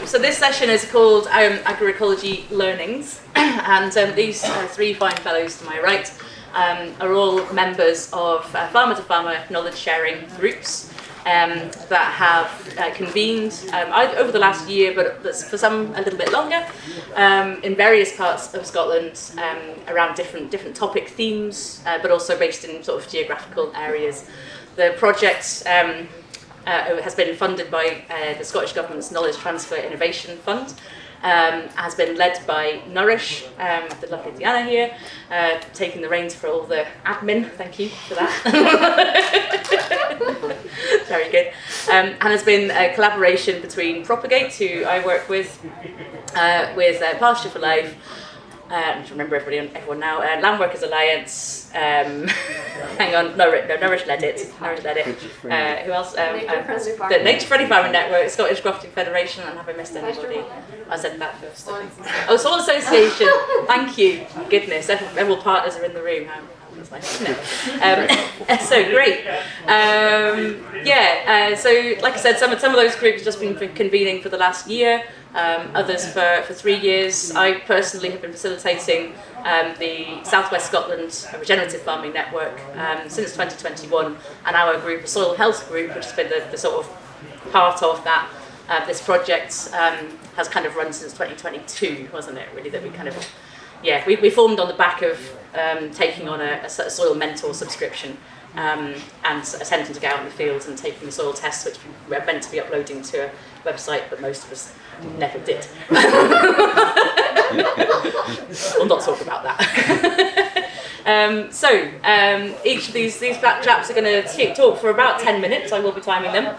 So this session is called AgroEcology Learnings, and these three fine fellows to my right are all members of farmer-to-farmer knowledge-sharing groups that have convened over the last year, but for some a little bit longer, in various parts of Scotland around different topic themes, but also based in sort of geographical areas. The project has been funded by the Scottish Government's Knowledge Transfer Innovation Fund, has been led by Nourish, the lovely Diana here, taking the reins for all the admin, thank you for that. Very good. And has been a collaboration between Propagate, who I work with Pasture for Life, I don't remember everyone now, Landworkers Alliance, hang on, Nourish led it. Who else? The Nature Friendly Farming Network, Scottish Crofting Federation, and have I missed anybody? I said that first. Oh, Soil Association, thank you. Goodness, everyone partners are in the room. That's nice, isn't it? So great. So like I said, some of those groups have just been convening for the last year. Others for 3 years. I personally have been facilitating the South West Scotland Regenerative Farming Network since 2021, and our group, a soil health group, which has been the sort of part of that. This project has kind of run since 2022, wasn't it? Really, that we kind of, we formed on the back of taking on a soil mentor subscription. And attempting to go out in the fields and taking the soil tests, which we were meant to be uploading to a website, but most of us never did. We'll not talk about that. Each of these fat chaps are going to talk for about 10 minutes. I will be timing them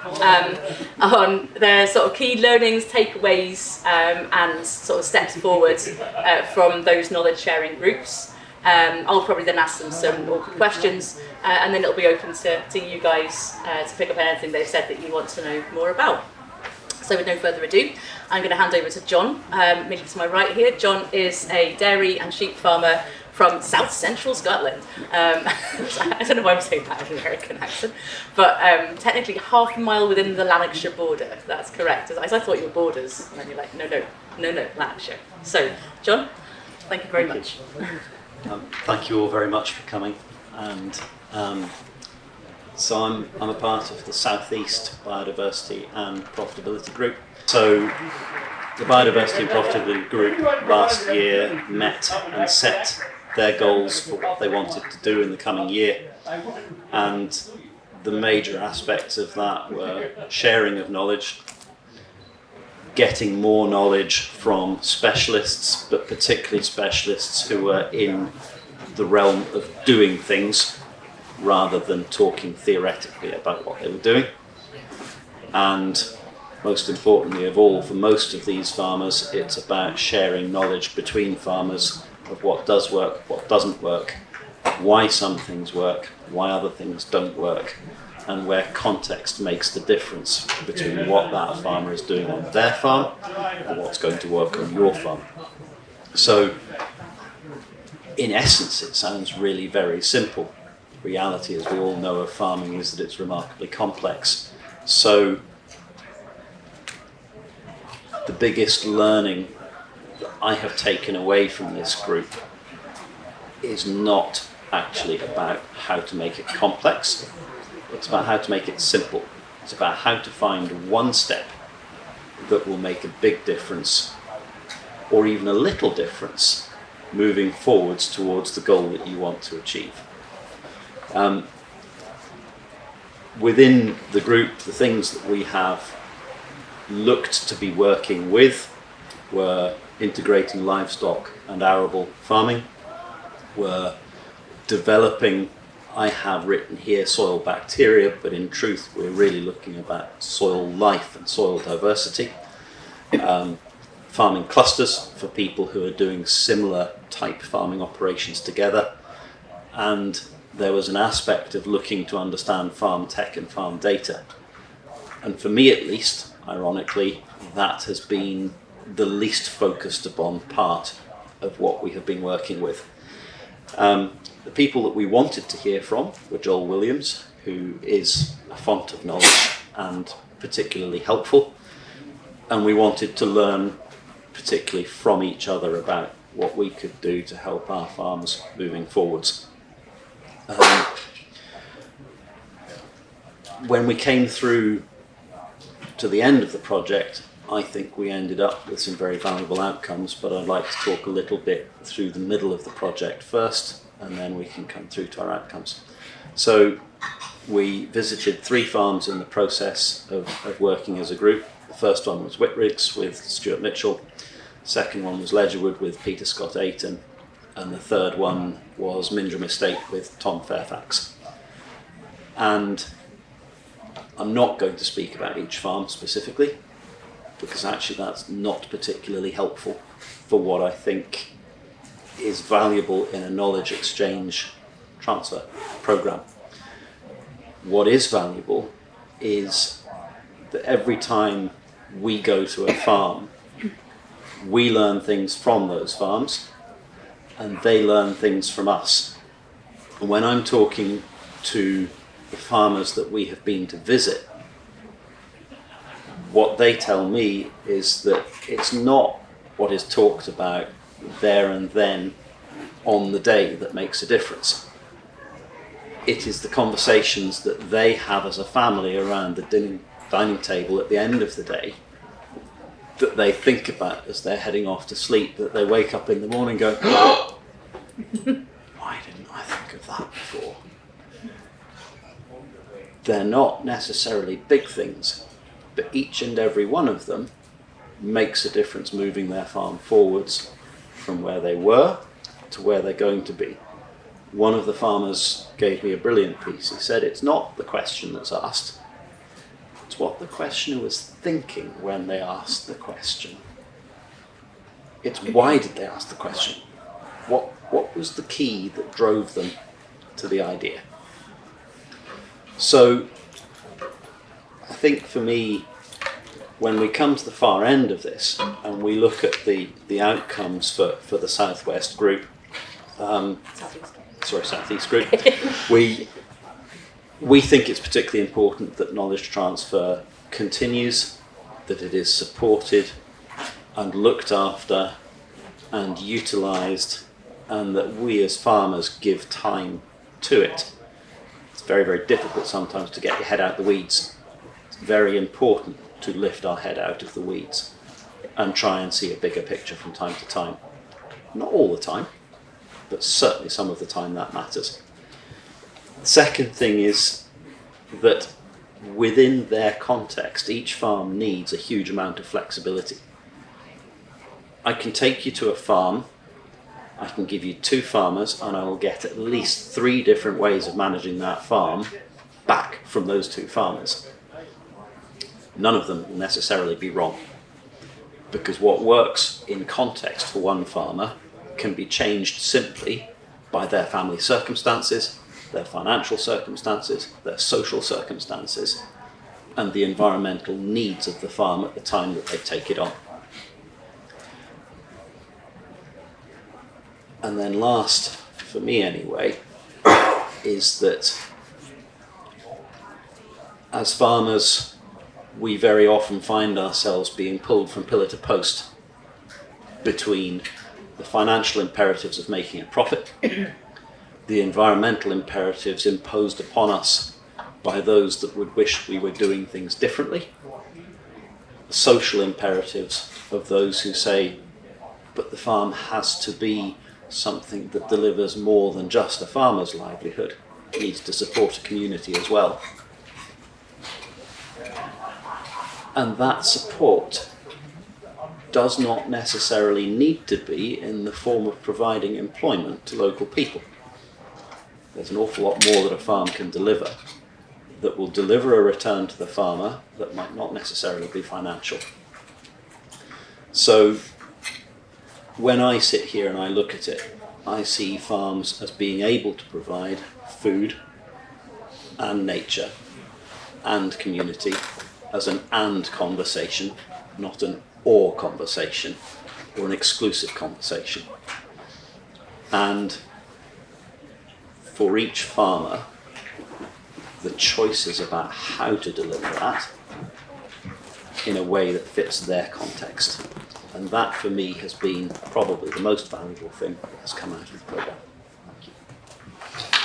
on their sort of key learnings, takeaways, and sort of steps forward from those knowledge sharing groups. I'll probably then ask them some awkward questions, and then it'll be open to you guys to pick up anything they've said that you want to know more about. So with no further ado, I'm going to hand over to Jon, immediately to my right here. Jon is a dairy and sheep farmer from south central Scotland. I don't know why I'm saying that in an American accent, but technically half a mile within the Lanarkshire border. That's correct. As I thought you were borders, and then you're like, no, Lanarkshire. So, Jon, thank you very much. Thank you all very much for coming, and so I'm a part of the South East Biodiversity and Profitability group. So the Biodiversity and Profitability group last year met and set their goals for what they wanted to do in the coming year, and the major aspects of that were sharing of knowledge, getting more knowledge from specialists, but particularly specialists who are in the realm of doing things rather than talking theoretically about what they were doing. And most importantly of all, for most of these farmers, it's about sharing knowledge between farmers of what does work, what doesn't work, why some things work, why other things don't work, and where context makes the difference between what that farmer is doing on their farm and what's going to work on your farm. So, in essence, it sounds really very simple. Reality, as we all know of farming, is that it's remarkably complex. So, the biggest learning that I have taken away from this group is not actually about how to make it complex. It's about how to make it simple. It's about how to find one step that will make a big difference, or even a little difference, moving forwards towards the goal that you want to achieve. Within the group, the things that we have looked to be working with were integrating livestock and arable farming, were developing, I have written here soil bacteria, but in truth we're really looking about soil life and soil diversity. Farming clusters for people who are doing similar type farming operations together. And there was an aspect of looking to understand farm tech and farm data. And for me at least, ironically, that has been the least focused upon part of what we have been working with. The people that we wanted to hear from were Joel Williams, who is a font of knowledge and particularly helpful. And we wanted to learn particularly from each other about what we could do to help our farms moving forwards. When we came through to the end of the project, I think we ended up with some very valuable outcomes, but I'd like to talk a little bit through the middle of the project first, and then we can come through to our outcomes. So we visited 3 farms in the process of working as a group. The first one was Whitriggs with Stuart Mitchell, the second one was Ledgerwood with Peter Scott Ayton, and the third one was Mindrum Estate with Tom Fairfax. And I'm not going to speak about each farm specifically, because actually that's not particularly helpful for what I think is valuable in a knowledge exchange transfer program. What is valuable is that every time we go to a farm, we learn things from those farms and they learn things from us. And when I'm talking to the farmers that we have been to visit, what they tell me is that it's not what is talked about there and then on the day that makes a difference. It is the conversations that they have as a family around the dining table at the end of the day that they think about as they're heading off to sleep, that they wake up in the morning going, oh, why didn't I think of that before? They're not necessarily big things, but each and every one of them makes a difference moving their farm forwards from where they were to where they're going to be. One of the farmers gave me a brilliant piece. He said, it's not the question that's asked, it's what the questioner was thinking when they asked the question. It's why did they ask the question? What was the key that drove them to the idea? So I think for me, when we come to the far end of this and we look at the outcomes for the Southwest group, Southeast group, we think it's particularly important that knowledge transfer continues, that it is supported and looked after and utilised, and that we as farmers give time to it. It's very, very difficult sometimes to get your head out the weeds. It's very important to lift our head out of the weeds and try and see a bigger picture from time to time. Not all the time, but certainly some of the time that matters. The second thing is that within their context, each farm needs a huge amount of flexibility. I can take you to a farm, I can give you 2 farmers, and I will get at least 3 different ways of managing that farm back from those 2 farmers. None of them will necessarily be wrong, because what works in context for one farmer can be changed simply by their family circumstances, their financial circumstances, their social circumstances, and the environmental needs of the farm at the time that they take it on. And then last, for me anyway, is that as farmers, we very often find ourselves being pulled from pillar to post between the financial imperatives of making a profit, the environmental imperatives imposed upon us by those that would wish we were doing things differently, the social imperatives of those who say, but the farm has to be something that delivers more than just a farmer's livelihood. It needs to support a community as well. And that support does not necessarily need to be in the form of providing employment to local people. There's an awful lot more that a farm can deliver that will deliver a return to the farmer that might not necessarily be financial. So when I sit here and I look at it, I see farms as being able to provide food and nature and community as an and conversation, not an or conversation or an exclusive conversation. And for each farmer, the choices about how to deliver that in a way that fits their context. And that for me has been probably the most valuable thing that has come out of the programme. Thank you.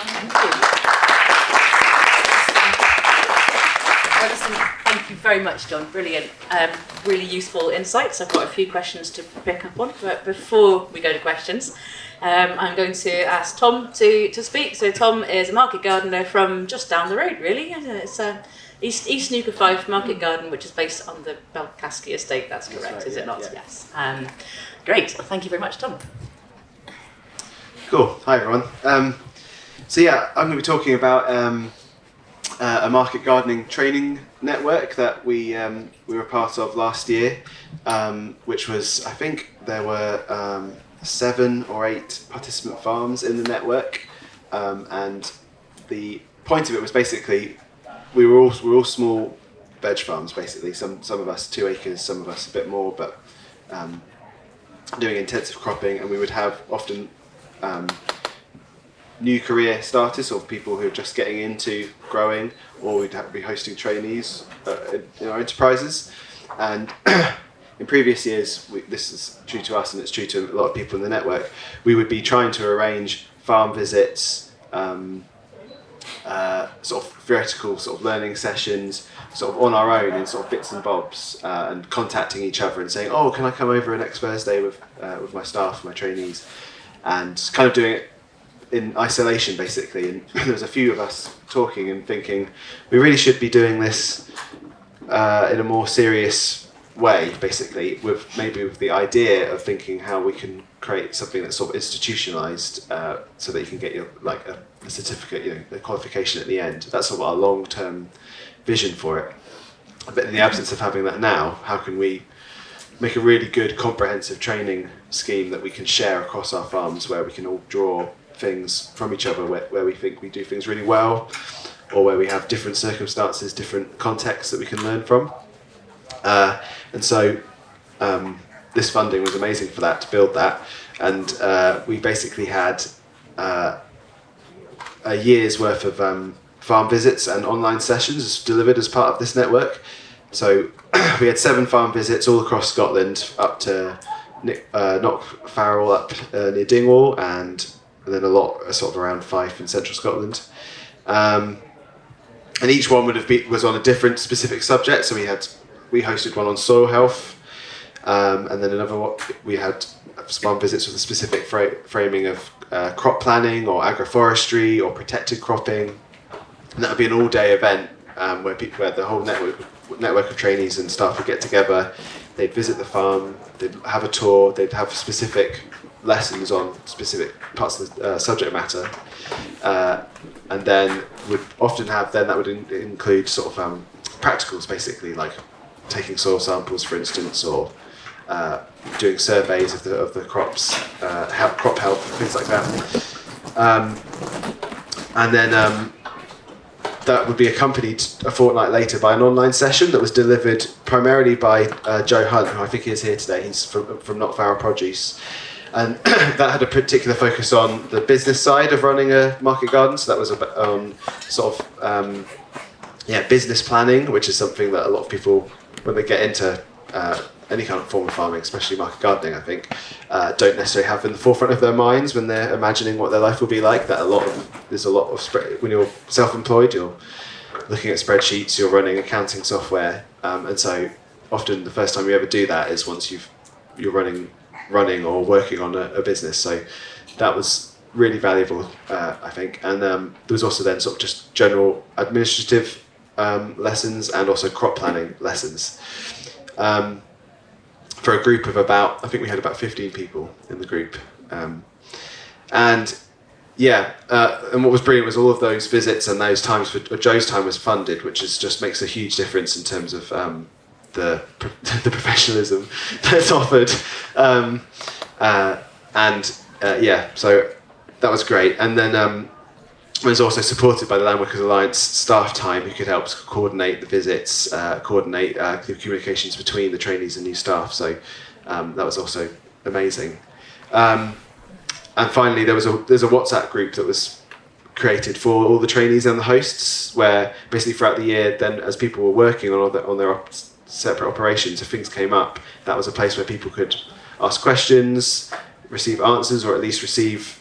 Thank you. Well, listen, thank you very much, Jon. Brilliant. Really useful insights. I've got a few questions to pick up on, but before we go to questions, I'm going to ask Tom to speak. So Tom is a market gardener from just down the road, really. It's East Snooker 5 Market Garden, which is based on the Belkaski estate. That's correct, right, is it not? Yeah. Yes. Great. Well, thank you very much, Tom. Cool. Hi, everyone. So yeah, I'm going to be talking about a market gardening training network that we were part of last year, which was, I think there were 7 or 8 participant farms in the network, and the point of it was basically we were all small veg farms, basically. Some of us 2 acres, some of us a bit more, but doing intensive cropping, and we would have often new career starters, or people who are just getting into growing, or we'd be hosting trainees in our enterprises. And in previous years, this is true to us and it's true to a lot of people in the network, we would be trying to arrange farm visits, sort of theoretical sort of learning sessions, sort of on our own in sort of bits and bobs, and contacting each other and saying, oh, can I come over next Thursday with my staff, my trainees, and kind of doing it in isolation basically. And there was a few of us talking and thinking we really should be doing this in a more serious way, basically, with the idea of thinking how we can create something that's sort of institutionalized, so that you can get your a certificate, a qualification at the end. That's sort of our long-term vision for it. But in the absence of having that now, how can we make a really good comprehensive training scheme that we can share across our farms, where we can all draw things from each other, where we think we do things really well, or where we have different circumstances, different contexts that we can learn from. And so this funding was amazing for that, to build that. And we basically had a year's worth of farm visits and online sessions delivered as part of this network. So we had 7 farm visits all across Scotland, up to Knockfarrell up near Dingwall, and then a lot sort of around Fife in central Scotland. And each one was on a different specific subject. So we hosted one on soil health, and then another one, we had farm visits with a specific framing of crop planning or agroforestry or protected cropping. And that would be an all-day event where the whole network of trainees and staff would get together. They'd visit the farm, they'd have a tour, they'd have specific lessons on specific parts of the subject matter, and then would often have, that would include sort of practicals, basically, like taking soil samples, for instance, or doing surveys of the crops, crop health, things like that. And then that would be accompanied a fortnight later by an online session that was delivered primarily by Joe Hunt, who I think is here today. He's from Knockfarrell Produce. And that had a particular focus on the business side of running a market garden. So that was business planning, which is something that a lot of people, when they get into any kind of form of farming, especially market gardening, I think, don't necessarily have in the forefront of their minds when they're imagining what their life will be like. There's a lot of when you're self-employed, you're looking at spreadsheets, you're running accounting software, and so often the first time you ever do that is once you're running or working on a business. So that was really valuable, I think. And there was also then sort of just general administrative lessons and also crop planning lessons. For a group of I think we had about 15 people in the group. And what was brilliant was all of those visits and those times, Joe's time was funded, which just makes a huge difference in terms of the professionalism that's offered. So that was great. And then it was also supported by the Landworkers Alliance staff time, who could help coordinate the visits, coordinate the communications between the trainees and new staff. So that was also amazing. And finally, there's a WhatsApp group that was created for all the trainees and the hosts, where basically throughout the year, then as people were working on their separate operations, if things came up, that was a place where people could ask questions, receive answers, or at least receive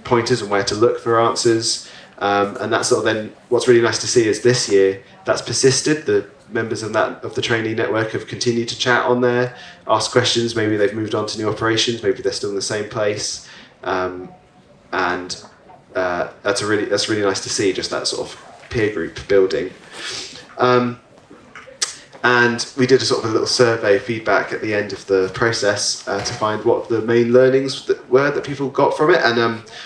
pointers on where to look for answers. And that's sort of then what's really nice to see is this year that's persisted. The members of the trainee network have continued to chat on there, ask questions. Maybe they've moved on to new operations. Maybe they're still in the same place. That's really nice to see, just that sort of peer group building. And we did a sort of a little survey feedback at the end of the process to find what the main learnings that people got from it. And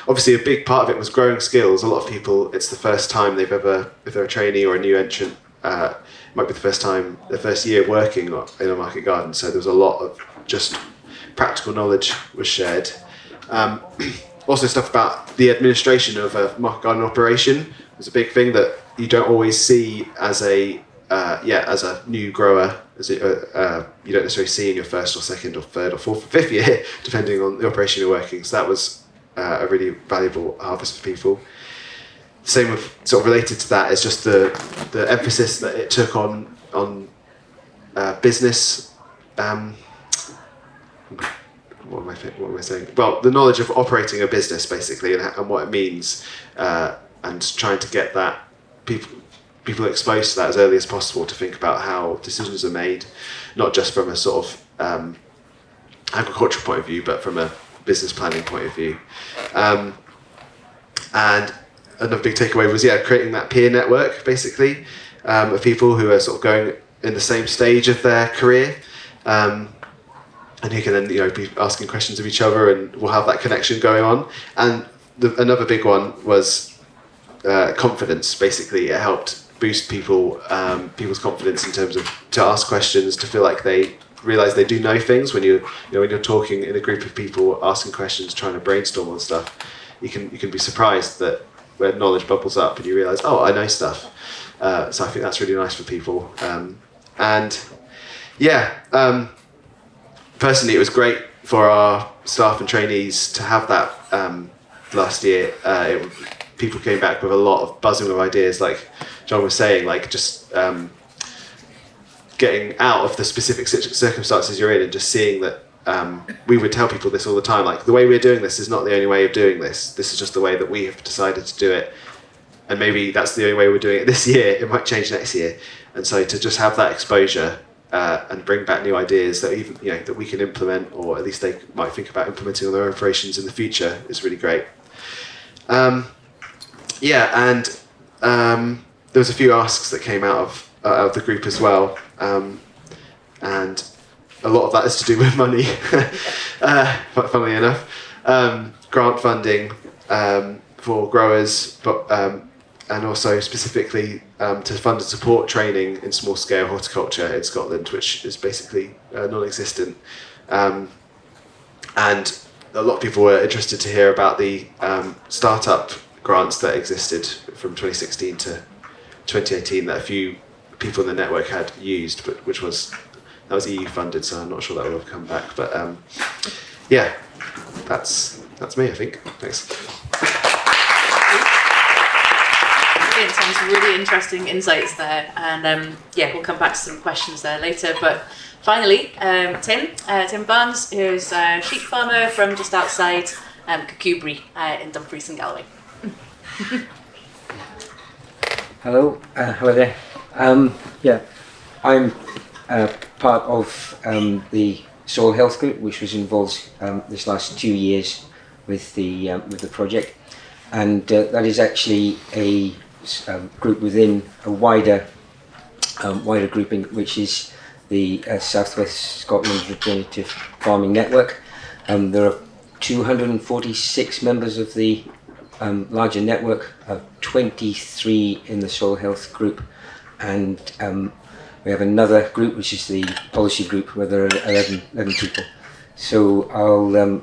obviously a big part of it was growing skills. A lot of people, it's the first time they've ever, if they're a trainee or a new entrant, it might be the first year working in a market garden. So there was a lot of just practical knowledge was shared. Also stuff about the administration of a market garden operation was a big thing that you don't always see as a new grower, you don't necessarily see in your first or second or third or fourth or fifth year, depending on the operation you're working. So that was a really valuable harvest for people. Same with sort of related to that is just the emphasis that it took on business. What am I saying? Well, the knowledge of operating a business basically and what it means, and trying to get that people exposed to that as early as possible to think about how decisions are made, not just from a sort of agricultural point of view, but from a business planning point of view. And another big takeaway was creating that peer network basically of people who are sort of going in the same stage of their career, and who can then be asking questions of each other, and we'll have that connection going on. And another big one was confidence. Basically, it helped boost people's confidence in terms of to ask questions, to feel like they realise they do know things. When you're talking in a group of people, asking questions, trying to brainstorm on stuff, you can be surprised that where knowledge bubbles up and you realise, oh, I know stuff. So I think that's really nice for people. Personally, it was great for our staff and trainees to have that last year. People came back with a lot of buzzing with ideas, like Jon was saying, like just getting out of the specific circumstances you're in and just seeing that we would tell people this all the time, like the way we're doing this is not the only way of doing this. This is just the way that we have decided to do it. And maybe that's the only way we're doing it this year. It might change next year. And so to just have that exposure and bring back new ideas that even that we can implement, or at least they might think about implementing on their operations in the future, is really great. There was a few asks that came out of the group as well, and a lot of that is to do with money. Funnily enough, grant funding for growers, but and also specifically to fund and support training in small scale horticulture in Scotland, which is basically non-existent. And a lot of people were interested to hear about the startup grants that existed from 2016 to 2018 that a few people in the network had used, but that was EU funded, so I'm not sure that will have come back. But that's me, I think. Thanks. Brilliant, sounds really interesting insights there, and we'll come back to some questions there later. But finally, Tim Barnes, who's a sheep farmer from just outside Kirkcudbright in Dumfries and Galloway. Hello there. I'm part of the soil health group, which was involved this last 2 years with the project, and that is actually a group within a wider grouping, which is the South West Scotland Regenerative Farming Network. There are 246 members of the larger network, 23 in the soil health group, and we have another group which is the policy group where there are 11 people. So I'll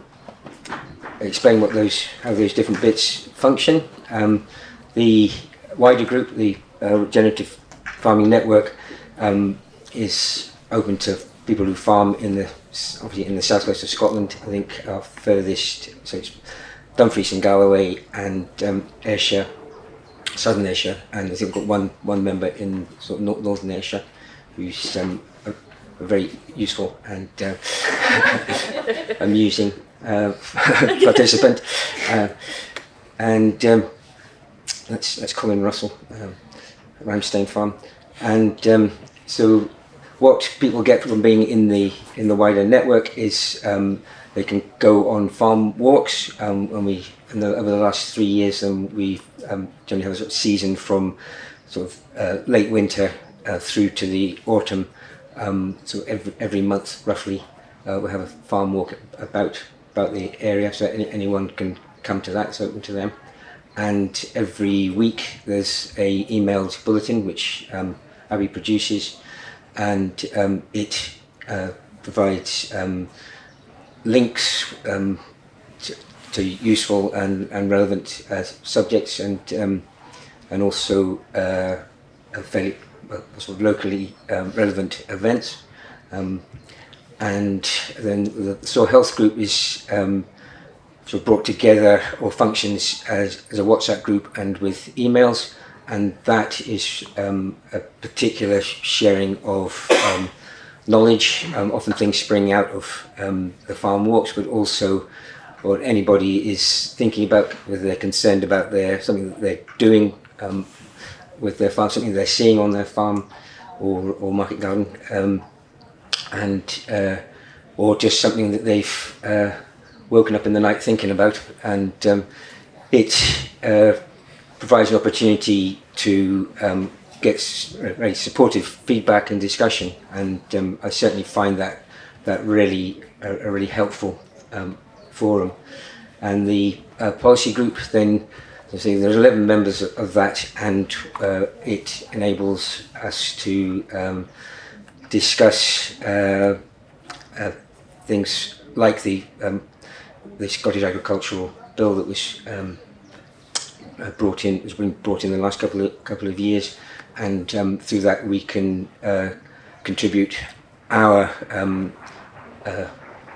explain how those different bits function. The wider group, the Regenerative Farming Network, is open to people who farm obviously in the southwest of Scotland. I think our furthest, so it's Dumfries and Galloway and Ayrshire, southern Ayrshire, and I think we've got one member in sort of northern Ayrshire. who's a very useful and amusing participant, and that's Colin Russell, Ramstain Farm, and so what people get from being in the wider network is they can go on farm walks, and over the last 3 years, we've generally have a sort of season from sort of late winter through to the autumn. So every month roughly we'll have a farm walk about the area, so anyone can come to that. It's open to them. And every week there's a emailed bulletin which Abi produces, and it provides links to useful and relevant subjects, and also a fairly sort of locally relevant events. And then the soil health group is sort of brought together or functions as a WhatsApp group and with emails, and that is a particular sharing of knowledge, often things spring out of the farm walks, but also what anybody is thinking about, whether they're concerned about something that they're doing with their farm, something they're seeing on their farm or market garden, and or just something that they've woken up in the night thinking about, and it provides an opportunity to get very supportive feedback and discussion, and I certainly find that really a really helpful forum. And the policy group then, there's 11 members of that, and it enables us to discuss things like the Scottish Agricultural Bill that was has been brought in the last couple of years, and through that we can contribute our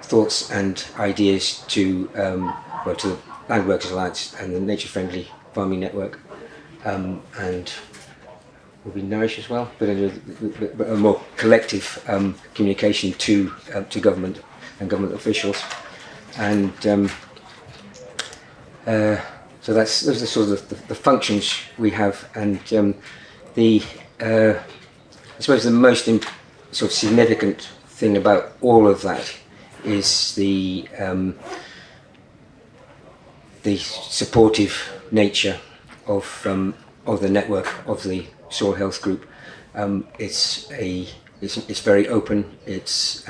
thoughts and ideas to the Landworkers Alliance and the Nature Friendly Farming Network, and will be Nourish as well, but a more collective communication to government and government officials, and so those are sort of the functions we have, and I suppose the most sort of significant thing about all of that is the supportive nature of the network of the soil health group. It's very open. It's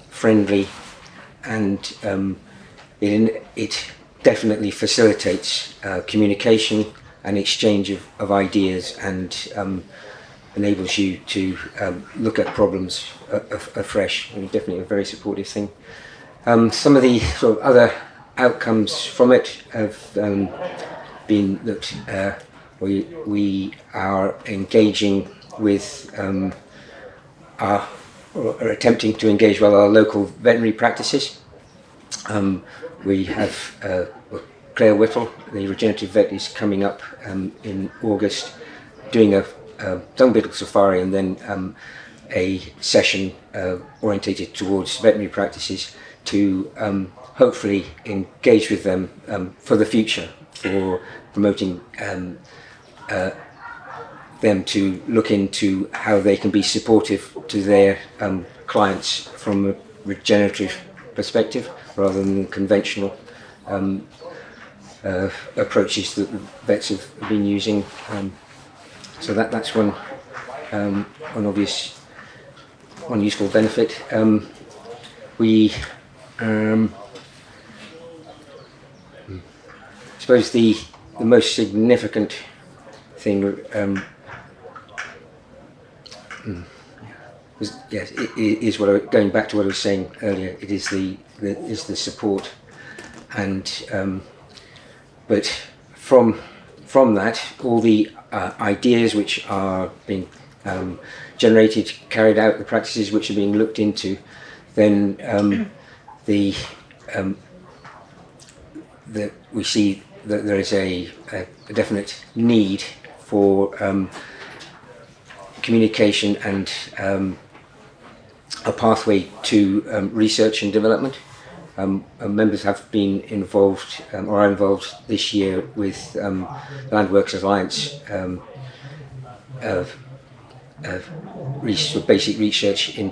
friendly, and it definitely facilitates communication and exchange of ideas, and enables you to look at problems afresh. And definitely a very supportive thing. Some of the sort of other outcomes from it have been that we are engaging with or attempting to engage with our local veterinary practices. We have Claire Whittle, the regenerative vet, is coming up in August, doing a dung beetle safari, and then a session orientated towards veterinary practices to hopefully engage with them for the future, for promoting them to look into how they can be supportive to their clients from a regenerative perspective rather than conventional approaches that vets have been using. So that's one obvious, one useful benefit. We suppose the most significant thing is going back to what I was saying earlier. It is the support, and but from that, all the ideas which are being generated, carried out, the practices which are being looked into, then we see that there is a definite need for communication and a pathway to research and development. Members have been involved or are involved this year with Landworkers Alliance basic research in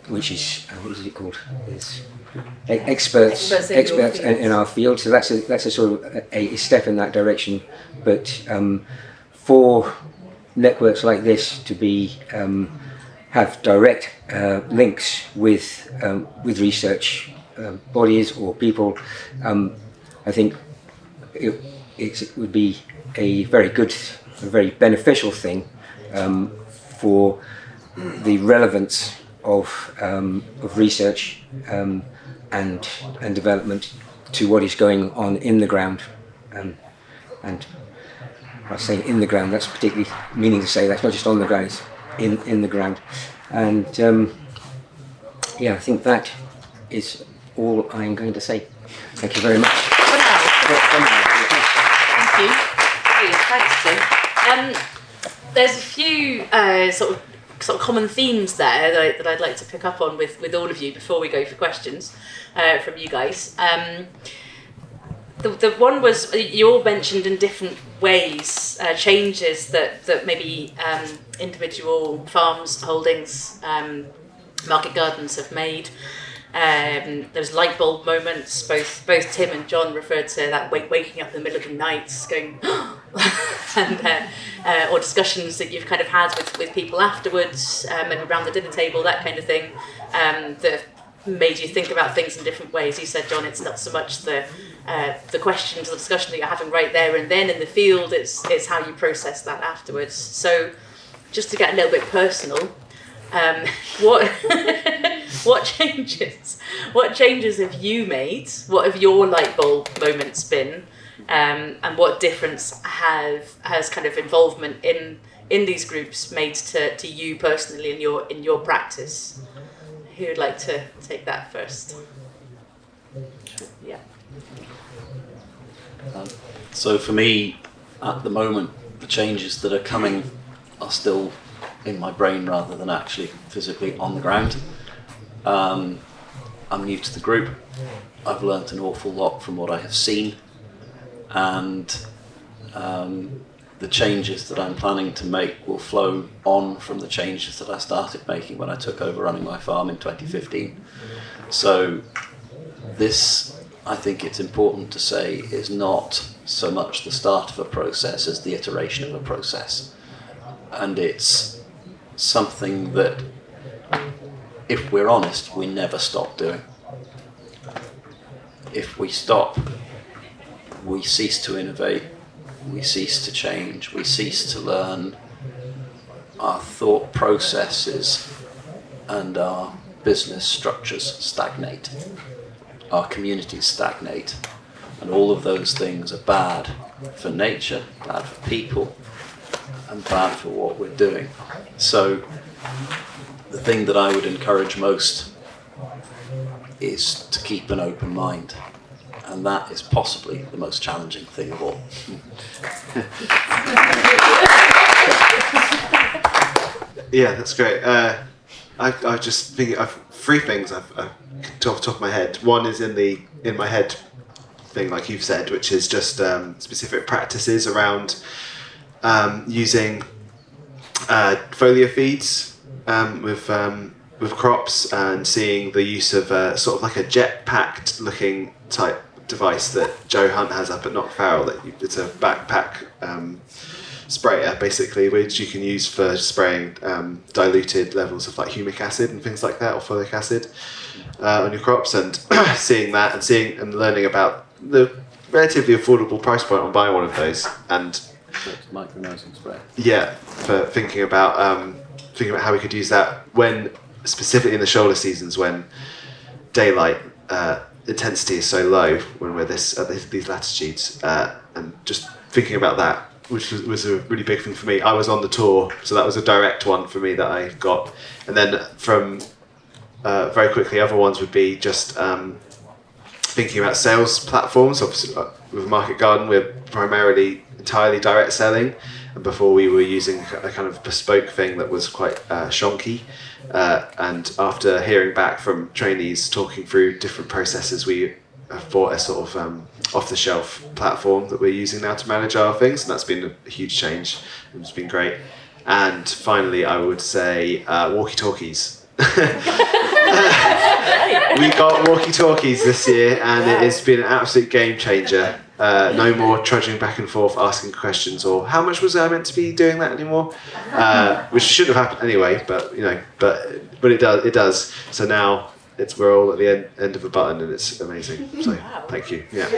which is what is it called? It's experts in our field. So that's a sort of a step in that direction. But for networks like this to be have direct links with research bodies or people, I think it would be a very good, a very beneficial thing for the relevance of research and development to what is going on in the ground. And I say in the ground, that's particularly meaning to say that's not just on the ground, it's in the ground. And yeah, I think that is all I'm going to say. Thank you very much. Thank you. Thanks, Jim. There's a few sort of common themes there that I'd like to pick up on with all of you before we go for questions from you guys. The one was, you all mentioned in different ways changes that maybe individual farms, holdings, market gardens have made. There's light bulb moments. Both Tim and Jon referred to that waking up in the middle of the night, going, and or discussions that you've kind of had with people afterwards, maybe around the dinner table, that kind of thing, that made you think about things in different ways. You said, Jon, it's not so much the questions, the discussion that you're having right there and then in the field. It's how you process that afterwards. So, just to get a little bit personal, what changes have you made? What have your light bulb moments been? And what difference has kind of involvement in these groups made to you personally in your practice? Who would like to take that first? Yeah. So for me, at the moment, the changes that are coming are still in my brain rather than actually physically on the ground. I'm new to the group. I've learnt an awful lot from what I have seen, and the changes that I'm planning to make will flow on from the changes that I started making when I took over running my farm in 2015. So this, I think it's important to say, is not so much the start of a process as the iteration of a process. And it's something that, if we're honest, we never stop doing. If we stop, we cease to innovate, we cease to change, we cease to learn. Our thought processes and our business structures stagnate. Our communities stagnate. And all of those things are bad for nature, bad for people, and bad for what we're doing. So the thing that I would encourage most is to keep an open mind. And that is possibly the most challenging thing of all. Yeah, that's great. I was just thinking of three things I've off the top of my head. One is in my head thing, like you've said, which is just specific practices around using foliar feeds with crops, and seeing the use of sort of like a jet-packed looking type device that Joe Hunt has up at Knockfarrell. It's a backpack sprayer, basically, which you can use for spraying diluted levels of like humic acid and things like that, or folic acid on your crops. And seeing that and learning about the relatively affordable price point on buying one of those, and Micronizing spray. Yeah, for thinking about how we could use that when, specifically in the shoulder seasons, when daylight intensity is so low, when we're these latitudes, and just thinking about that, which was a really big thing for me. I was on the tour, so that was a direct one for me that I got. And then from very quickly, other ones would be just thinking about sales platforms. Obviously, with Market Garden, we're primarily entirely direct selling, and before we were using a kind of bespoke thing that was quite shonky. And after hearing back from trainees talking through different processes, we have bought a sort of off-the-shelf platform that we're using now to manage our things, and that's been a huge change. It's been great. And finally, I would say walkie-talkies. We got walkie-talkies this year, and it has been an absolute game changer. No more trudging back and forth asking questions, or how much was I meant to be doing that anymore, which shouldn't have happened anyway. But but it does. So now we're all at the end of a button, and it's amazing. So thank you. Yeah.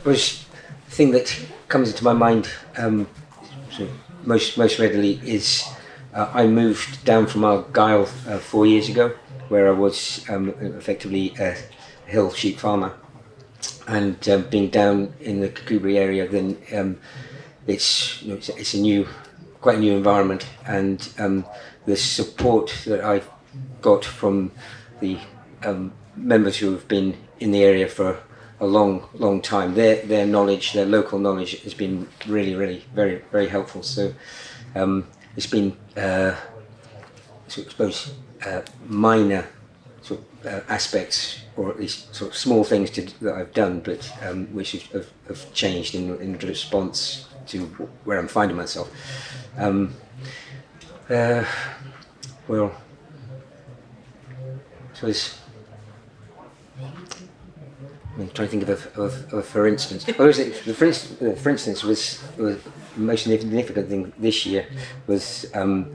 Was the thing that comes into my mind most readily is I moved down from Argyll 4 years ago, where I was effectively a hill sheep farmer, and being down in the Kakubri area, then it's quite a new environment, and the support that I've got from the members who have been in the area for a long time, their knowledge, their local knowledge, has been really very, very helpful. So it's been minor aspects, or at least sort of small things that I've done, but which have changed in response to where I'm finding myself. Well, so I'm trying to think of a for instance. For instance, was the most significant thing this year was I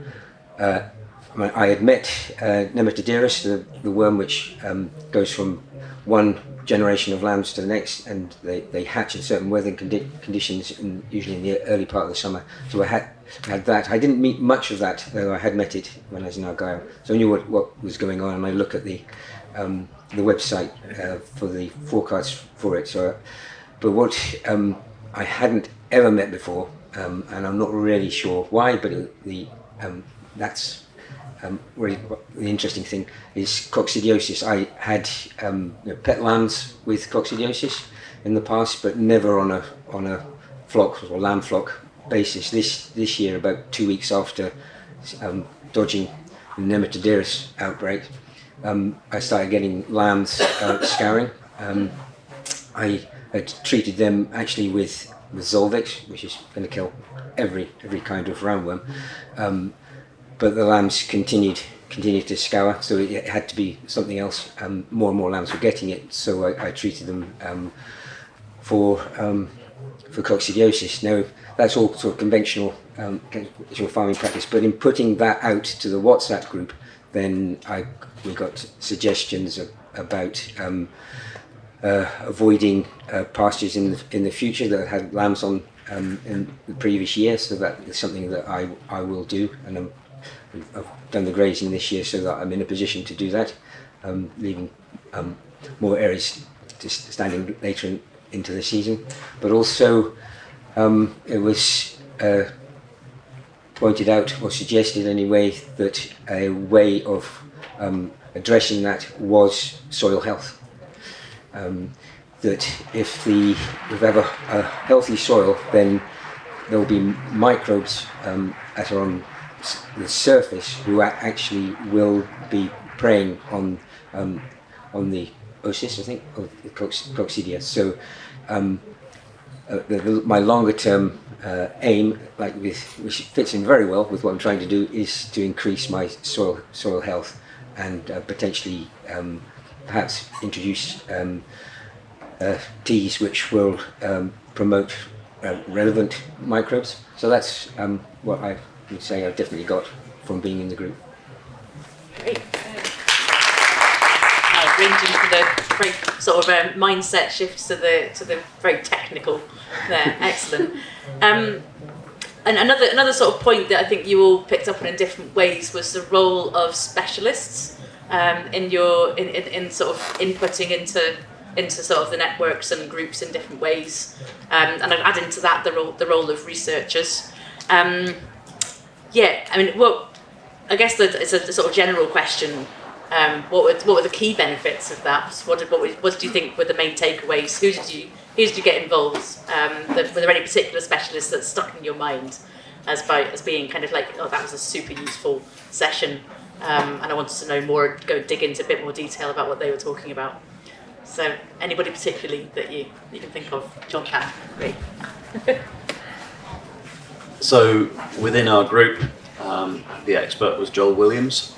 had met Nematoderos, the worm which goes from one generation of lambs to the next, and they hatch in certain weather conditions, usually in the early part of the summer. So I had that. I didn't meet much of that, though I had met it when I was in Argyll. So I knew what was going on, and I look at the website for the forecast for it. So, but what I hadn't ever met before, and I'm not really sure why, but that's really the interesting thing is coccidiosis. I had pet lambs with coccidiosis in the past, but never on a flock or lamb flock basis. This year, about 2 weeks after dodging the Nematoderos outbreak, I started getting lambs scouring. I had treated them actually with Zolvix, which is going to kill every kind of roundworm. But the lambs continued to scour, so it had to be something else. More and more lambs were getting it, so I treated them for coccidiosis. Now that's all sort of conventional farming practice, but in putting that out to the WhatsApp group, then we got suggestions about avoiding pastures in the future that had lambs on in the previous year. So that is something that I will do, and I've done the grazing this year so that I'm in a position to do that, leaving more areas just standing later into the season. But also it was pointed out, or suggested anyway, that a way of addressing that was soil health. That if we have a healthy soil, then there will be microbes that are on the surface who actually will be preying on the oocysts, I think, of the coccidia. So my longer term aim, which fits in very well with what I'm trying to do, is to increase my soil health and potentially perhaps introduce teas which will promote relevant microbes. So that's what I would say I've definitely got from being in the group. Great. Ranging from the very sort of mindset shifts to the very technical there. Excellent. And another sort of point that I think you all picked up on in different ways was the role of specialists in sort of inputting into sort of the networks and groups in different ways, and I'd add into that the role of researchers. I guess that it's a sort of general question. What were the key benefits of that? What did you think were the main takeaways? Who did you who did you get involved? Were there any particular specialists that stuck in your mind as being kind of like, oh, that was a super useful session, and I wanted to know more, go dig into a bit more detail about what they were talking about? So anybody particularly that you can think of? John can. Great. So within our group, the expert was Joel Williams,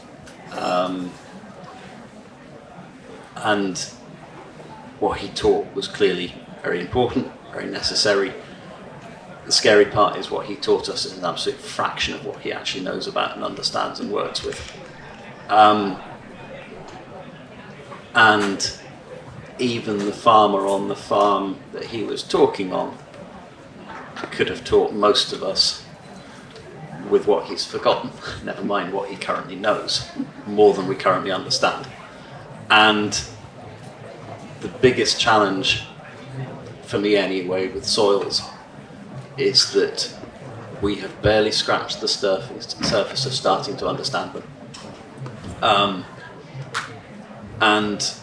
and what he taught was clearly very important, very necessary. The scary part is what he taught us is an absolute fraction of what he actually knows about and understands and works with. And even the farmer on the farm that he was talking on could have taught most of us with what he's forgotten, never mind what he currently knows, more than we currently understand. And the biggest challenge, for me anyway, with soils is that we have barely scratched the surface of starting to understand them. And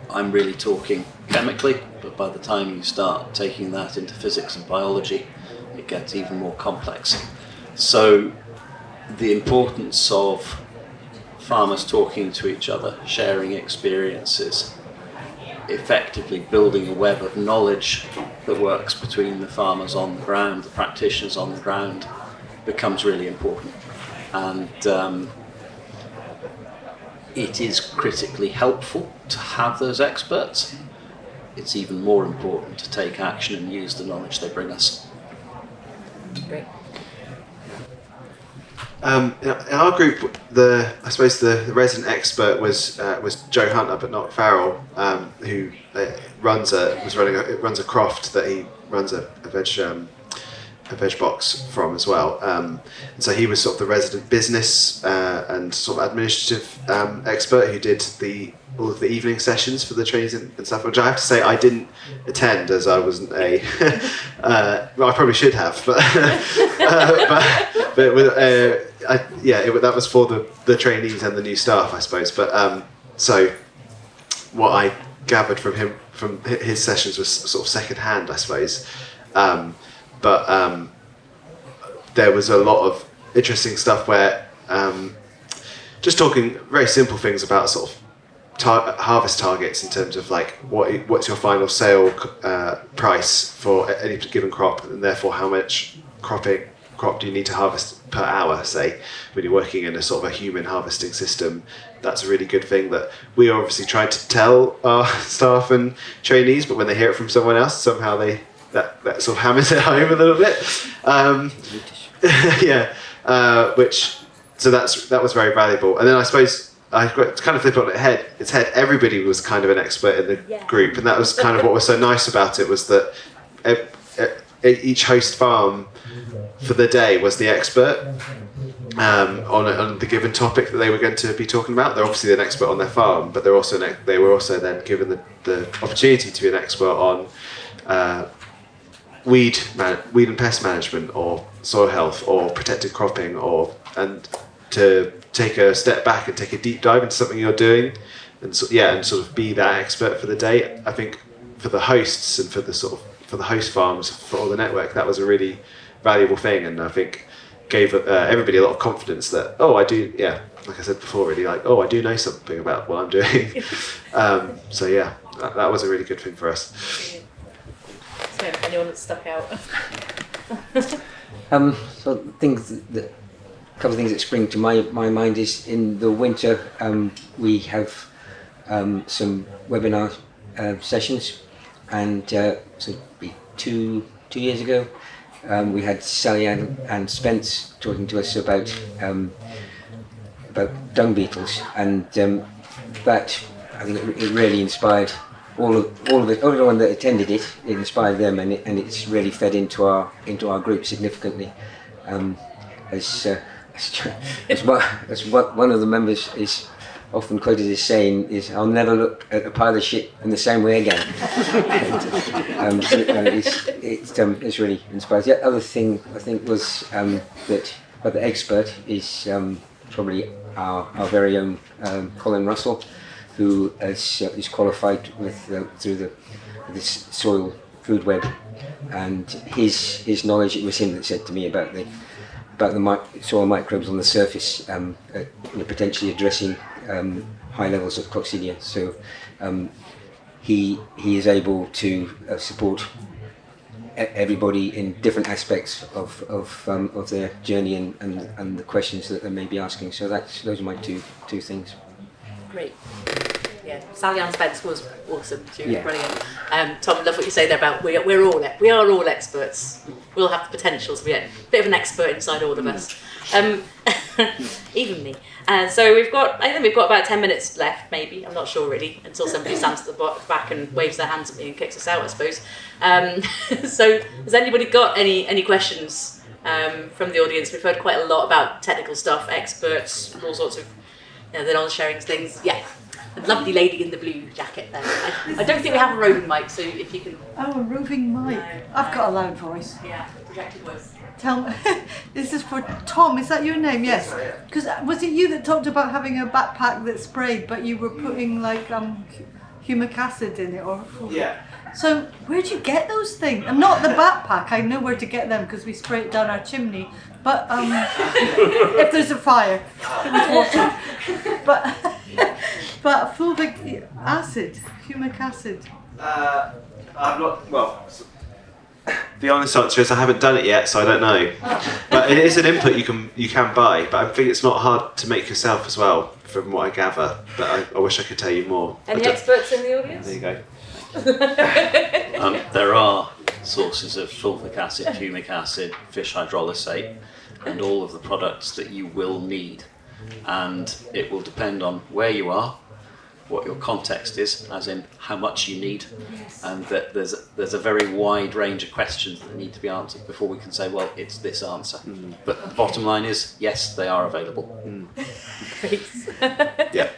I'm really talking chemically, but by the time you start taking that into physics and biology, it gets even more complex. So the importance of farmers talking to each other, sharing experiences, effectively building a web of knowledge that works between the farmers on the ground, the practitioners on the ground, becomes really important. And it is critically helpful to have those experts. It's even more important to take action and use the knowledge they bring us. Great. In our group, I suppose the resident expert was Joe Hunter, but not Farrell, who runs a croft that he runs a veg box from as well. And so he was sort of the resident business and sort of administrative expert who did all of the evening sessions for the trainees and stuff, which I have to say I didn't attend as I wasn't a well, I probably should have, but that was for the trainees and the new staff, I suppose. But so what I gathered from his sessions was sort of second hand, I suppose. But there was a lot of interesting stuff where just talking very simple things about sort of harvest targets in terms of like what's your final sale price for any given crop, and therefore how much crop do you need to harvest per hour, say, when you're working in a sort of a human harvesting system. That's a really good thing that we obviously try to tell our staff and trainees, but when they hear it from someone else, somehow that sort of hammers it home a little bit. That was very valuable. And then I suppose I got to kind of flip it on its head. Everybody was kind of an expert in the group, and that was kind of what was so nice about it, was that each host farm for the day was the expert on the given topic that they were going to be talking about. They're obviously an expert on their farm, but they were also then given the opportunity to be an expert on weed and pest management, or soil health, or protected cropping, and to take a step back and take a deep dive into something you're doing, and sort of be that expert for the day. I think for the hosts and for the host farms, for all the network, that was a really valuable thing, and I think gave everybody a lot of confidence that, I do, like I said before, really, like, I do know something about what I'm doing. That was a really good thing for us. So anyone that stuck out? So a couple of things that spring to my mind is, in the winter we have some webinar sessions, and so 2 years ago we had Sally and Spence talking to us about dung beetles, and that, I think it really inspired all of it. Everyone that attended it, it inspired them, and it's really fed into our group significantly. As what one of the members is often quoted as saying is, "I'll never look at a pile of shit in the same way again." It's really inspired. The other thing I think was that the expert is probably our very own Colin Russell, who is qualified with through this soil food web, and his knowledge, it was him that said to me about the soil microbes on the surface, potentially addressing high levels of coccidia. So he is able to support everybody in different aspects of their journey and the questions that they may be asking. So those are my two things. Great. Yeah, Sally Ann Spence was awesome. She was Yeah. brilliant. Tom, I love what you say there about we are all experts. We all have the potential to be a bit of an expert inside all of us. Even me. So I think we've got about 10 minutes left, maybe. I'm not sure really, until somebody stands at the back and waves their hands at me and kicks us out, I suppose. So has anybody got any questions from the audience? We've heard quite a lot about technical stuff, experts, all sorts of the knowledge sharing things. Yeah. The lovely lady in the blue jacket there. I don't think we have a roving mic, so if you can... Oh, a roving mic. No, I've got a loud voice. Yeah, projected voice. Tell me, this is for Tom, is that your name? Yes. Because was it you that talked about having a backpack that sprayed, but you were putting like humic acid in it? Yeah. So where'd you get those things? And not the backpack, I know where to get them because we spray it down our chimney. But if there's a fire, but fulvic acid, humic acid. I've not. Well, the honest answer is I haven't done it yet, so I don't know. But it is an input you can buy. But I think it's not hard to make yourself as well, from what I gather. But I wish I could tell you more. Any experts in the audience? There you go. There are sources of fulvic acid, humic acid, fish hydrolysate, and all of the products that you will need. And it will depend on where you are, what your context is, as in how much you need, and that there's a very wide range of questions that need to be answered before we can say, well, it's this answer. But the bottom line is, yes, they are available. Great. Yeah.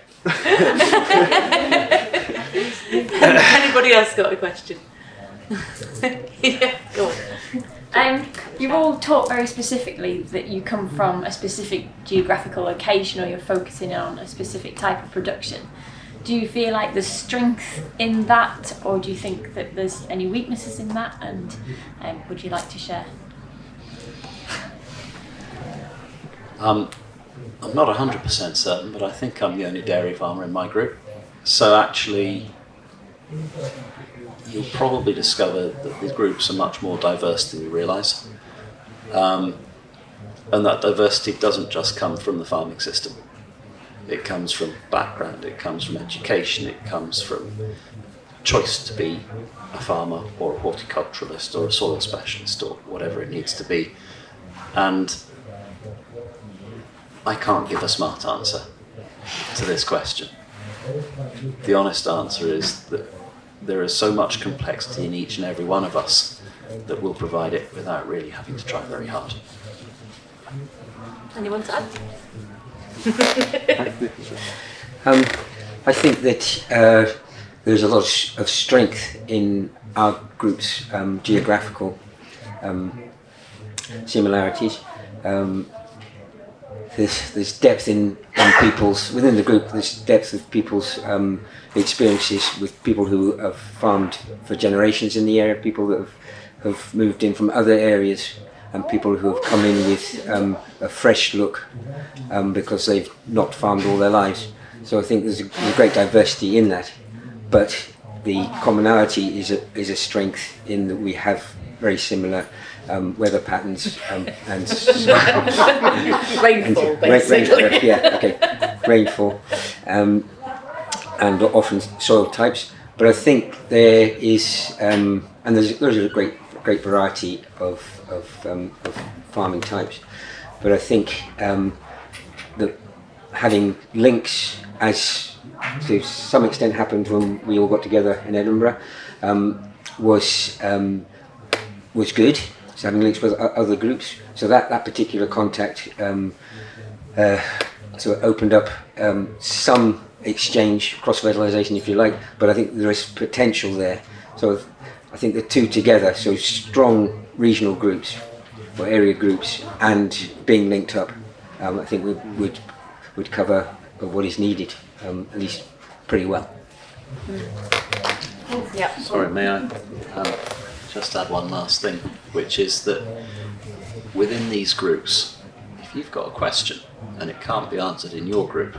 Anybody else got a question? Yeah, go on. You've all talked very specifically that you come from a specific geographical location, or you're focusing on a specific type of production. Do you feel like there's strength in that, or do you think that there's any weaknesses in that, and would you like to share? I'm not 100% certain, but I think I'm the only dairy farmer in my group. So actually, you'll probably discover that the groups are much more diverse than you realise. And that diversity doesn't just come from the farming system. It comes from background, it comes from education, it comes from choice to be a farmer or a horticulturalist or a soil specialist or whatever it needs to be. And I can't give a smart answer to this question. The honest answer is that there is so much complexity in each and every one of us that we'll provide it without really having to try very hard. Anyone to add? I think that there's a lot of strength in our group's geographical similarities. There's depth in people's, within the group, there's depth of people's experiences with people who have farmed for generations in the area, people that have moved in from other areas, and people who have come in with a fresh look because they've not farmed all their lives. So I think there's a great diversity in that, but the commonality is a strength in that we have very similar weather patterns and Rainfall, basically. Rainfall, and often soil types. But I think there is, and there's a great variety of farming types. But I think that having links, as to some extent happened when we all got together in Edinburgh, was good. So having links with other groups, so that particular contact sort of opened up some exchange, cross-fertilisation if you like, but I think there is potential there. So I think the two together, so strong regional groups or area groups and being linked up, I think would cover what is needed, at least pretty well. Yeah. Sorry, may I just add one last thing, which is that within these groups, if you've got a question and it can't be answered in your group,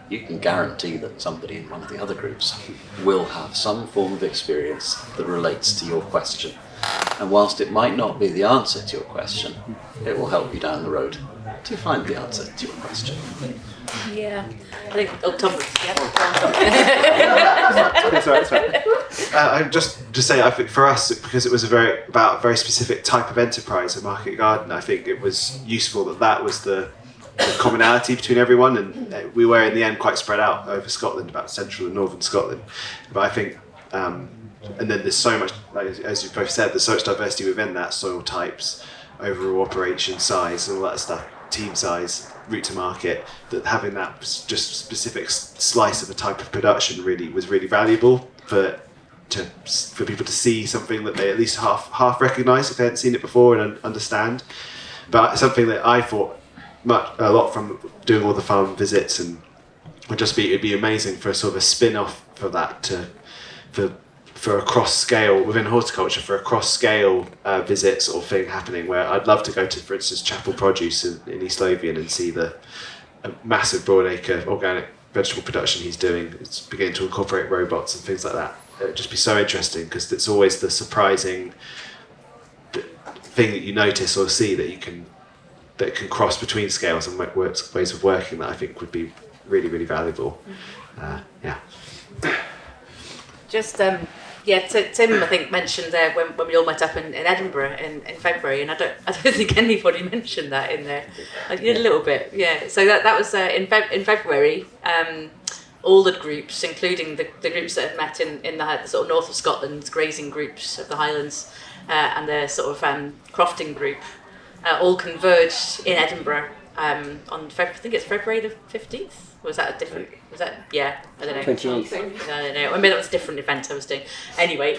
you can guarantee that somebody in one of the other groups will have some form of experience that relates to your question. And whilst it might not be the answer to your question, it will help you down the road to find the answer to your question. Yeah. I think, Tom, I just say, I think for us, because it was about a very specific type of enterprise, a market garden, I think it was useful that was the commonality between everyone, and we were in the end quite spread out over Scotland, about central and northern Scotland. But I think, and then there's so much, like, as you've both said, there's so much diversity within that: soil types, overall operation size, and all that stuff, team size, route to market. That having that just specific slice of a type of production was really valuable for people to see something that they at least half recognise if they hadn't seen it before and understand. But something that I thought a lot from doing all the farm visits, and it'd be amazing for a sort of a spin-off for that for a cross-scale within horticulture, for a cross-scale visit sort of thing happening, where I'd love to go to, for instance, Chapel Produce in East Lothian and see the massive broadacre organic vegetable production he's doing. It's beginning to incorporate robots and things like that. It'd just be so interesting, because it's always the surprising thing that you notice or see that can cross between scales and ways of working, that I think would be really, really valuable. Just Tim, I think, mentioned there when we all met up in Edinburgh in February, and I don't think anybody mentioned that in there. I did a little bit, yeah. So that was in February. All the groups, including the groups that had met in the sort of north of Scotland, grazing groups of the Highlands, and the sort of crofting group, all converged in Edinburgh on I think it's February the 15th. Was that a different? Was that, yeah? I don't know. 28th. I don't know. I mean, that was a different event I was doing. Anyway,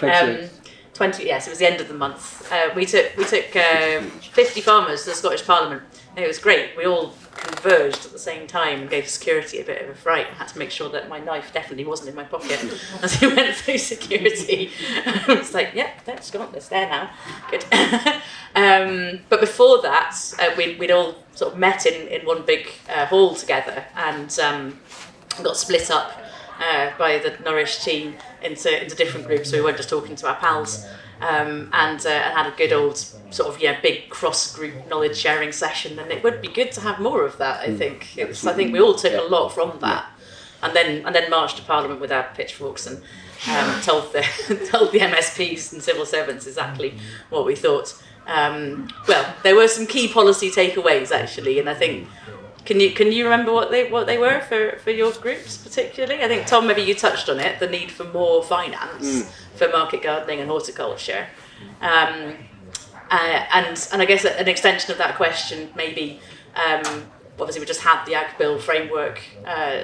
20. Yes, it was the end of the month. We took 50 farmers to the Scottish Parliament. And it was great. We all converged at the same time and gave security a bit of a fright. I had to make sure that my knife definitely wasn't in my pocket as we went through security. I was like, yeah, that's gone. It's there now. Good. But before that, we'd all sort of met in one big hall together, and got split up by the Nourish team into different groups, so we weren't just talking to our pals, and had a good old sort of big cross group knowledge sharing session. And it would be good to have more of that. I think I think we all took a lot from that, and then marched to Parliament with our pitchforks and told the MSPs and civil servants exactly what we thought. Well, there were some key policy takeaways actually, and I think. Can you remember what they were for your groups particularly? I think, Tom, maybe you touched on it, the need for more finance for market gardening and horticulture, and I guess an extension of that question maybe. Obviously, we just had the Ag Bill framework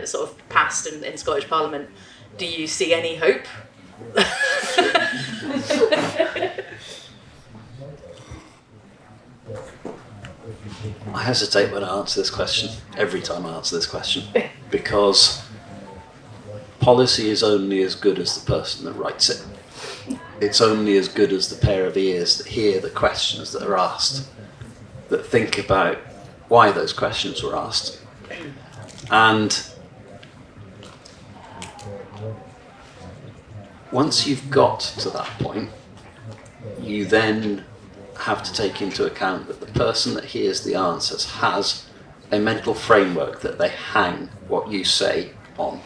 sort of passed in Scottish Parliament. Do you see any hope? I hesitate when I answer this question, every time I answer this question, because policy is only as good as the person that writes it. It's only as good as the pair of ears that hear the questions that are asked, that think about why those questions were asked. And once you've got to that point, you then have to take into account that the person that hears the answers has a mental framework that they hang what you say on.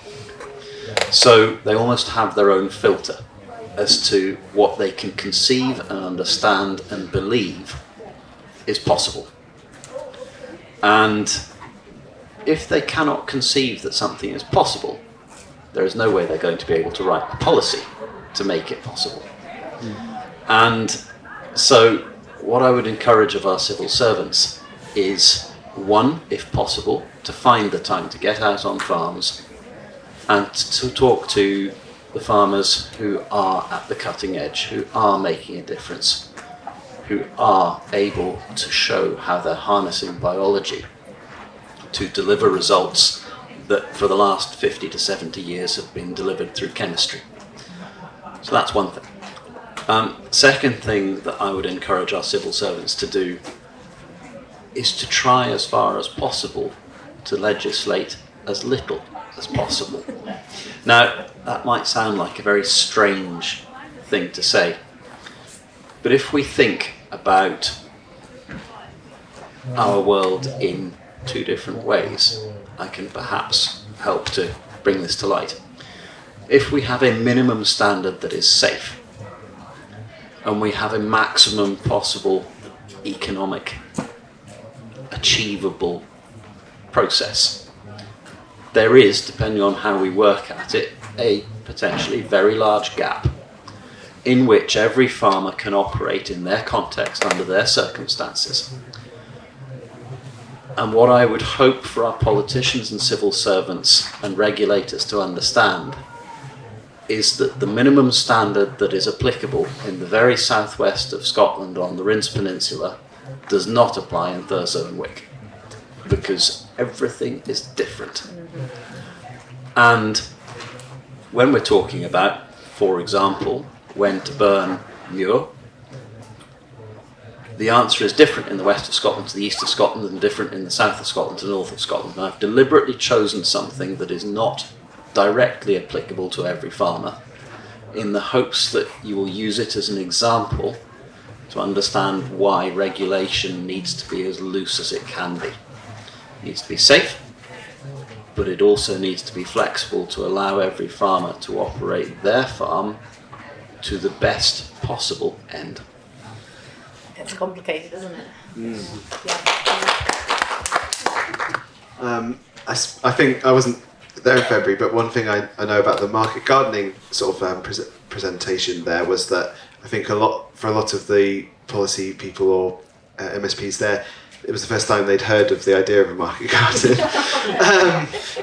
So they almost have their own filter as to what they can conceive and understand and believe is possible. And if they cannot conceive that something is possible, there is no way they're going to be able to write a policy to make it possible. And so what I would encourage of our civil servants is, one, if possible, to find the time to get out on farms and to talk to the farmers who are at the cutting edge, who are making a difference, who are able to show how they're harnessing biology to deliver results that for the last 50 to 70 years have been delivered through chemistry. So that's one thing. Second thing that I would encourage our civil servants to do is to try as far as possible to legislate as little as possible. Now, that might sound like a very strange thing to say, but if we think about our world in two different ways, I can perhaps help to bring this to light. If we have a minimum standard that is safe, and we have a maximum possible economic achievable process, there is, depending on how we work at it, a potentially very large gap in which every farmer can operate in their context under their circumstances. And what I would hope for our politicians and civil servants and regulators to understand is that the minimum standard that is applicable in the very southwest of Scotland on the Rinns Peninsula does not apply in Thurso and Wick, because everything is different. And when we're talking about, for example, when to burn muir, the answer is different in the west of Scotland to the east of Scotland, and different in the south of Scotland to the north of Scotland. And I've deliberately chosen something that is not directly applicable to every farmer, in the hopes that you will use it as an example to understand why regulation needs to be as loose as it can be. It needs to be safe, but it also needs to be flexible to allow every farmer to operate their farm to the best possible end. It's complicated, isn't it? I think I wasn't there in February, but one thing I know about the market gardening sort of presentation there was that I think for a lot of the policy people or MSPs there, it was the first time they'd heard of the idea of a market garden.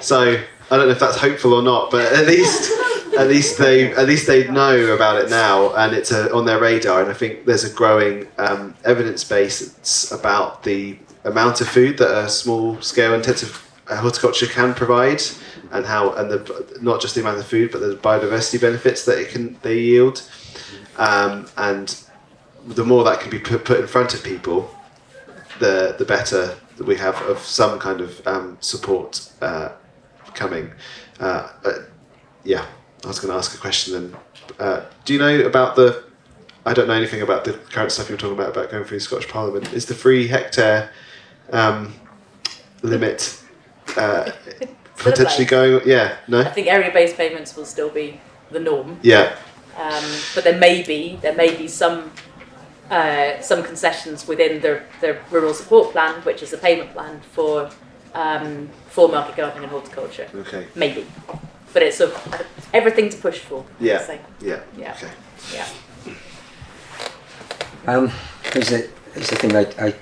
So I don't know if that's hopeful or not, but at least they know about it now, and it's on their radar. And I think there's a growing evidence base about the amount of food that a small scale intensive horticulture can provide, and not just the amount of food, but the biodiversity benefits that they yield. And the more that can be put in front of people, the better that we have of some kind of support coming. Yeah, I was going to ask a question then. Do you know about I don't know anything about the current stuff you're talking about going through the Scottish Parliament. Is the 3 hectare limit potentially going? Yeah, no? I think area-based payments will still be the norm. Yeah. But there may be some concessions within the rural support plan, which is a payment plan for market gardening and horticulture. Okay. Maybe, but it's everything to push for. Yeah. So, Yeah. Yeah. Okay. Yeah. There's the thing I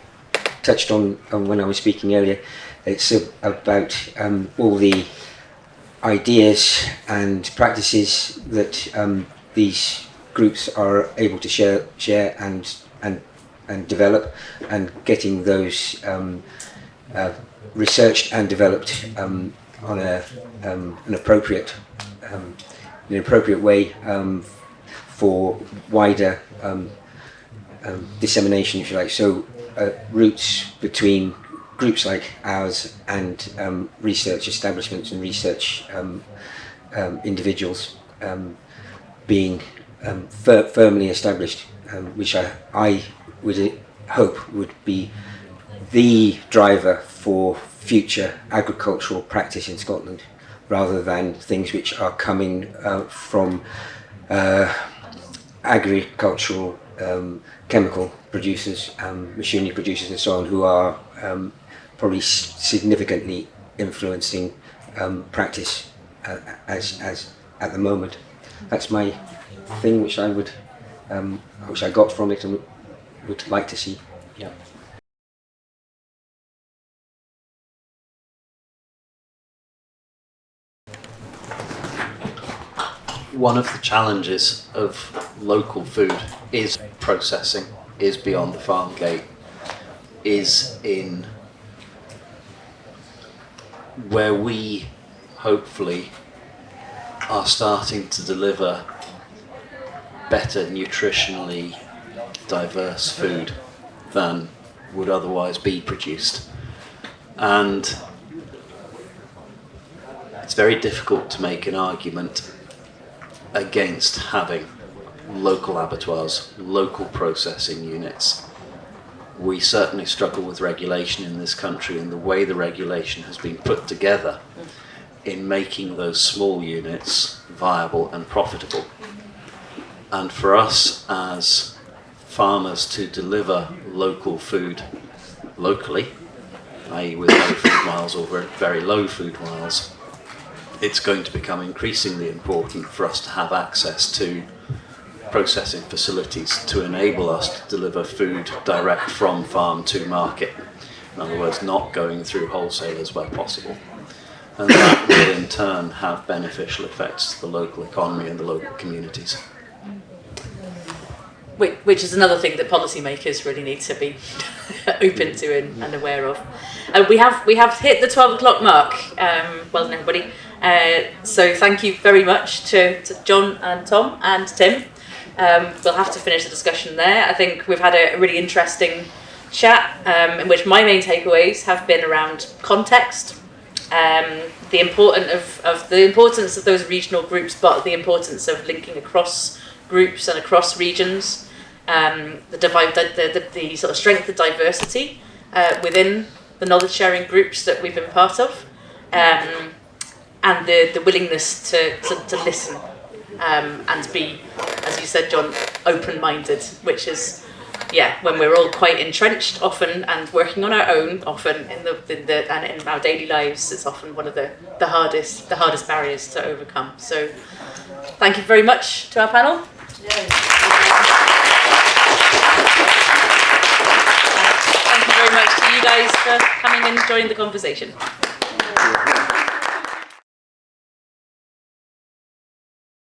touched on when I was speaking earlier. It's about all the ideas and practices that these groups are able to share and develop, and getting those researched and developed on an appropriate way for wider dissemination, if you like. So routes between groups like ours and research establishments and research individuals being firmly established, which I would hope would be the driver for future agricultural practice in Scotland, rather than things which are coming from agricultural chemical producers, machinery producers and so on, who are probably significantly influencing practice as at the moment. That's my thing, which I would which I got from it and would like to see. Yeah. One of the challenges of local food is processing, is beyond the farm gate, is in where we hopefully are starting to deliver better nutritionally diverse food than would otherwise be produced. And it's very difficult to make an argument against having local abattoirs, local processing units. We certainly struggle with regulation in this country, and the way the regulation has been put together in making those small units viable and profitable. And for us as farmers to deliver local food locally, i.e. with no food miles or very low food miles, it's going to become increasingly important for us to have access to processing facilities to enable us to deliver food direct from farm to market. In other words, not going through wholesalers where possible. And that will in turn have beneficial effects to the local economy and the local communities. Which is another thing that policymakers really need to be open to and aware of. We have hit the 12 o'clock mark. Well done, everybody. So thank you very much to Jon and Tom and Tim. We'll have to finish the discussion there. I think we've had a really interesting chat in which my main takeaways have been around context, the importance of those regional groups, but the importance of linking across groups and across regions, the sort of strength of diversity within the knowledge sharing groups that we've been part of, and the willingness to listen and be, as you said, Jon, open-minded, which is, when we're all quite entrenched often and working on our own often and in our daily lives, it's often one of the hardest barriers to overcome. So thank you very much to our panel. Thank you very much to you guys for coming and joining the conversation.